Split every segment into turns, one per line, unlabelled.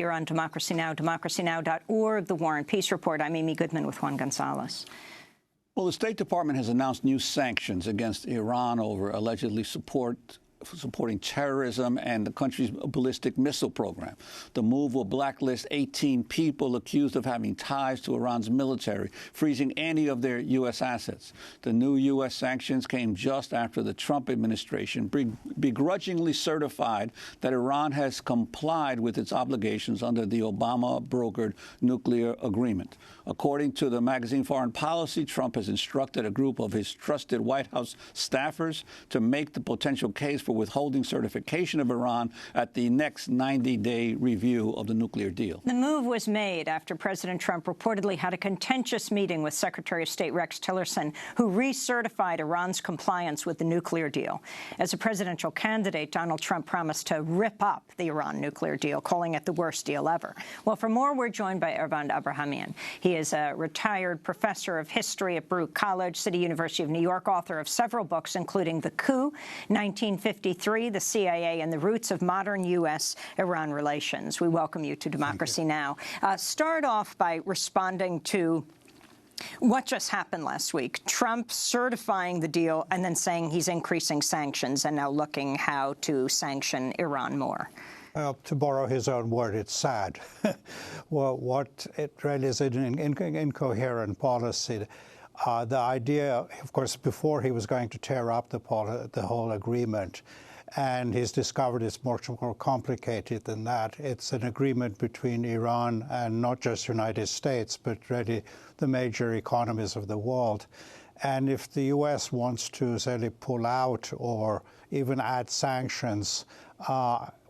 You're on Democracy Now!, democracynow.org, The War and Peace Report. I'm Amy Goodman with Juan Gonzalez.
Well, the State Department has announced new sanctions against Iran over allegedly supporting terrorism and the country's ballistic missile program. The move will blacklist 18 people accused of having ties to Iran's military, freezing any of their U.S. assets. The new U.S. sanctions came just after the Trump administration begrudgingly certified that Iran has complied with its obligations under the Obama-brokered nuclear agreement. According to the magazine Foreign Policy, Trump has instructed a group of his trusted White House staffers to make the potential case for withholding certification of Iran at the next 90-day review of the nuclear deal.
The move was made after President Trump reportedly had a contentious meeting with Secretary of State Rex Tillerson, who recertified Iran's compliance with the nuclear deal. As a presidential candidate, Donald Trump promised to rip up the Iran nuclear deal, calling it the worst deal ever. Well, for more, we're joined by Ervand Abrahamian. He is a retired professor of history at Baruch College, City University of New York, author of several books, including The Coup, 1953, The CIA, and the Roots of Modern U.S.-Iran Relations. We welcome you to Democracy Now! Start off by responding to what just happened last week. Trump certifying the deal and then saying he's increasing sanctions and now looking how to sanction Iran more.
To borrow his own word, it's sad. Well, what it really is an incoherent policy. The idea, of course, before he was going to tear up the whole agreement, and he's discovered it's much more complicated than that. It's an agreement between Iran and not just the United States, but really the major economies of the world. And if the U.S. wants to, say, pull out or even add sanctions,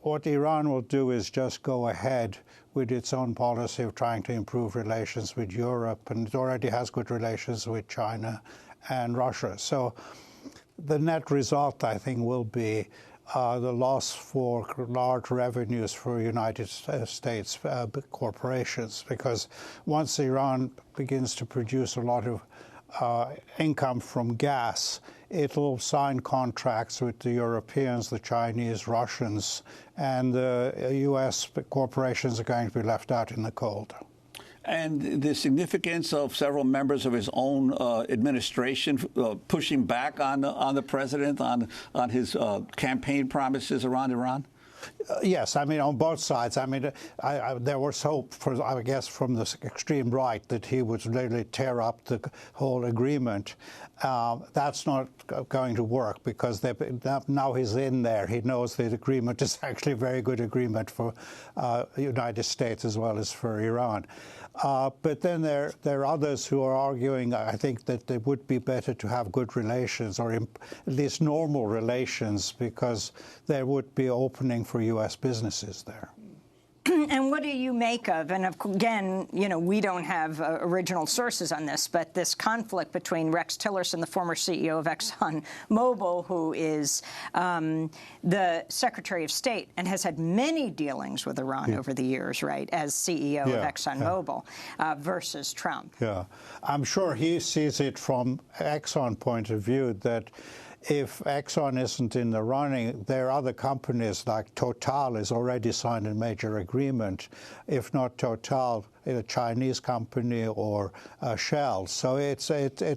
what Iran will do is just go ahead with its own policy of trying to improve relations with Europe, and it already has good relations with China and Russia. So the net result, I think, will be the loss for large revenues for United States corporations, because once Iran begins to produce a lot of income from gas, it'll sign contracts with the Europeans, the Chinese, Russians, and the U.S. corporations are going to be left out in the cold.
And the significance of several members of his own administration pushing back on the president on his campaign promises around Iran?
Yes, I mean, on both sides. I mean, there was hope, I guess, from the extreme right that he would really tear up the whole agreement. That's not going to work because now he's in there. He knows the agreement is actually a very good agreement for the United States as well as for Iran. But then there are others who are arguing, I think, that it would be better to have good relations, or at least normal relations, because there would be opening for U.S. businesses there.
And what do you make of, and again, you know, we don't have original sources on this, but this conflict between Rex Tillerson, the former CEO of ExxonMobil, who is the Secretary of State and has had many dealings with Iran over the years, right, as CEO of ExxonMobil, versus Trump. Yeah,
I'm sure he sees it from Exxon point of view that if Exxon isn't in the running, there are other companies like Total has already signed a major agreement. If not Total, a Chinese company or Shell. So it's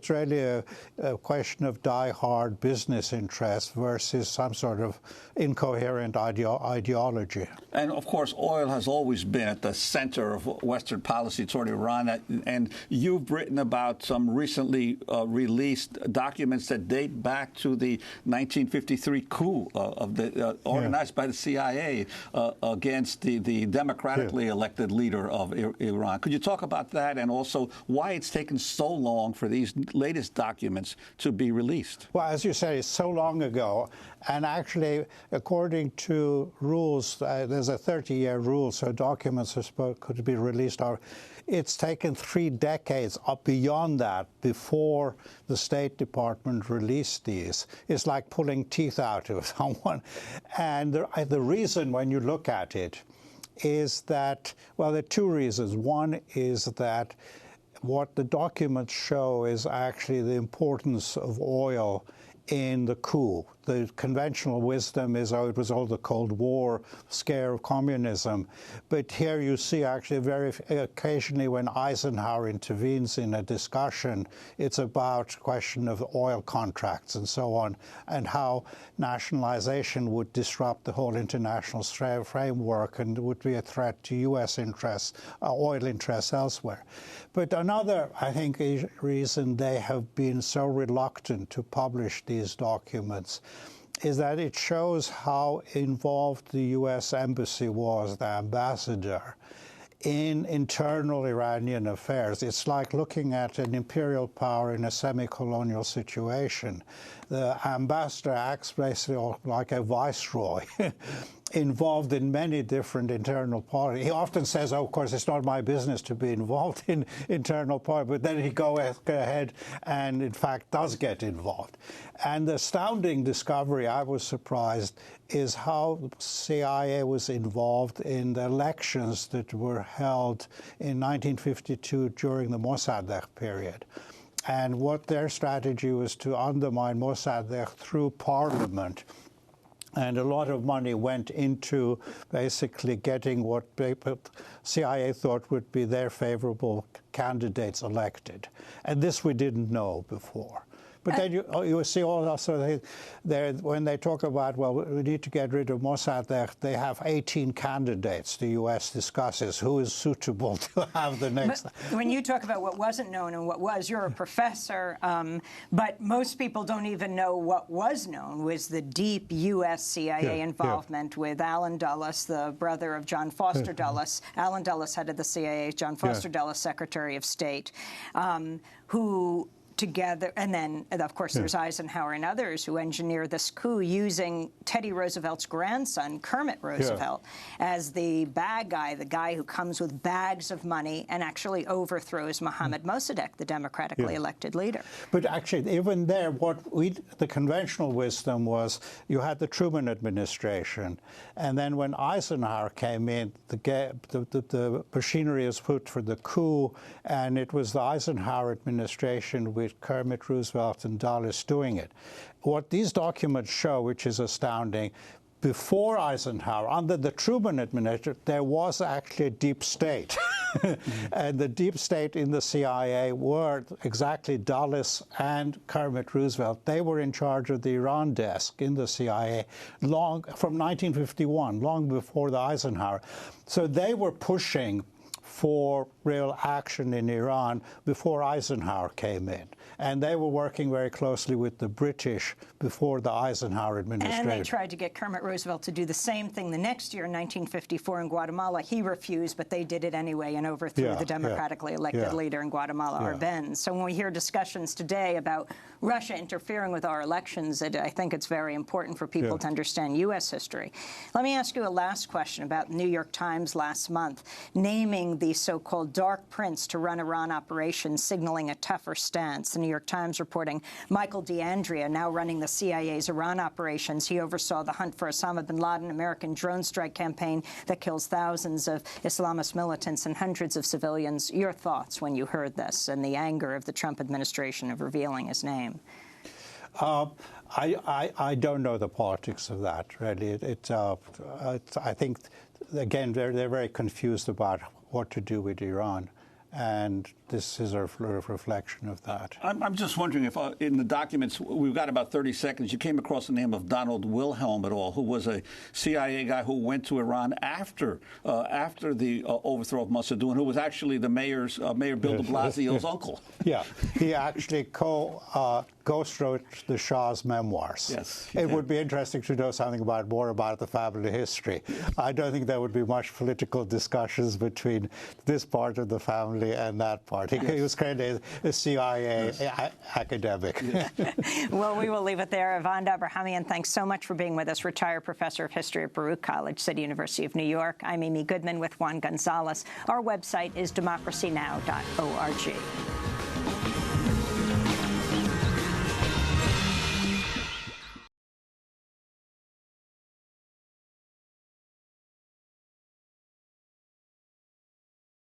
really a question of die-hard business interest versus some sort of incoherent ideology.
And of course, oil has always been at the center of Western policy toward Iran. And you've written about some recently released documents that date back to the 1953 coup organized by the CIA against the democratically elected leader of Iran. Could you talk about that, and also why it's taken so long for these latest documents to be released?
Well, as you say, it's so long ago. And actually, according to rules, there's a 30-year rule, so documents could be released. It's taken 3 decades up beyond that before the State Department released these. It's like pulling teeth out of someone. And the reason, when you look at it, is that, well, there are 2 reasons. One is that what the documents show is actually the importance of oil in the coup. the conventional wisdom is, oh, it was all the Cold War scare of communism. But here you see actually very occasionally when Eisenhower intervenes in a discussion, it's about question of oil contracts and so on, and how nationalization would disrupt the whole international framework and would be a threat to U.S. interests, oil interests elsewhere. But another, I think, reason they have been so reluctant to publish these documents is that it shows how involved the U.S. embassy was, the ambassador, in internal Iranian affairs. It's like looking at an imperial power in a semi-colonial situation. The ambassador acts basically like a viceroy, involved in many different internal politics. He often says, oh, of course, it's not my business to be involved in internal politics, but then he goes ahead and, in fact, does get involved. And the astounding discovery, I was surprised, is how CIA was involved in the elections that were held in 1952 during the Mossadegh period. And what their strategy was to undermine Mossadegh through parliament. And a lot of money went into basically getting what CIA thought would be their favorable candidates elected. And this we didn't know before. But then you see also when they talk about, well, we need to get rid of Mossadegh, they have 18 candidates the U.S. discusses who is suitable to have the next.
But when you talk about what wasn't known and what was, you're a professor, but most people don't even know what was known was the deep U.S. CIA involvement with Allen Dulles, the brother of John Foster Dulles. Allen Dulles head of the CIA, John Foster Dulles, Secretary of State, who together, and then, of course, there's Eisenhower and others who engineer this coup using Teddy Roosevelt's grandson, Kermit Roosevelt, as the bad guy, the guy who comes with bags of money and actually overthrows Mohammad Mossadegh, the democratically elected leader.
But actually, even there, the conventional wisdom was you had the Truman administration, and then when Eisenhower came in, the machinery was put for the coup, and it was the Eisenhower administration with Kermit Roosevelt and Dulles doing it. What these documents show, which is astounding, before Eisenhower, under the Truman administration, there was actually a deep state. And the deep state in the CIA were exactly Dulles and Kermit Roosevelt. They were in charge of the Iran desk in the CIA from 1951, long before the Eisenhower. So they were pushing for real action in Iran before Eisenhower came in. And they were working very closely with the British before the Eisenhower administration.
And they tried to get Kermit Roosevelt to do the same thing the next year in 1954 in Guatemala. He refused, but they did it anyway and overthrew the democratically elected leader in Guatemala, Arbenz. So when we hear discussions today about Russia interfering with our elections, I think it's very important for people to understand U.S. history. Let me ask you a last question about the New York Times last month, naming the so-called dark prince to run Iran operations, signaling a tougher stance. The New York Times reporting Michael D'Andrea, now running the CIA's Iran operations. He oversaw the hunt for Osama bin Laden, American drone strike campaign that kills thousands of Islamist militants and hundreds of civilians. Your thoughts when you heard this and the anger of the Trump administration of revealing his name?
I don't know the politics of that, really. I think, again, they're very confused about what to do with Iran. And this is a reflection of that.
I'm just wondering if in the documents, we've got about 30 seconds, you came across the name of Donald Wilhelm at all, who was a CIA guy who went to Iran after the overthrow of Mossadegh, and who was actually the Mayor Bill de Blasio's uncle.
Yeah, he actually ghost wrote the Shah's memoirs.
Yes.
It would be interesting to know something more about the family history. I don't think there would be much political discussions between this part of the family and that part. He was kind of a CIA academic.
Well, we will leave it there. Yvonne Abrahamian, thanks so much for being with us, retired professor of history at Baruch College, City University of New York. I'm Amy Goodman with Juan Gonzalez. Our website is democracynow.org.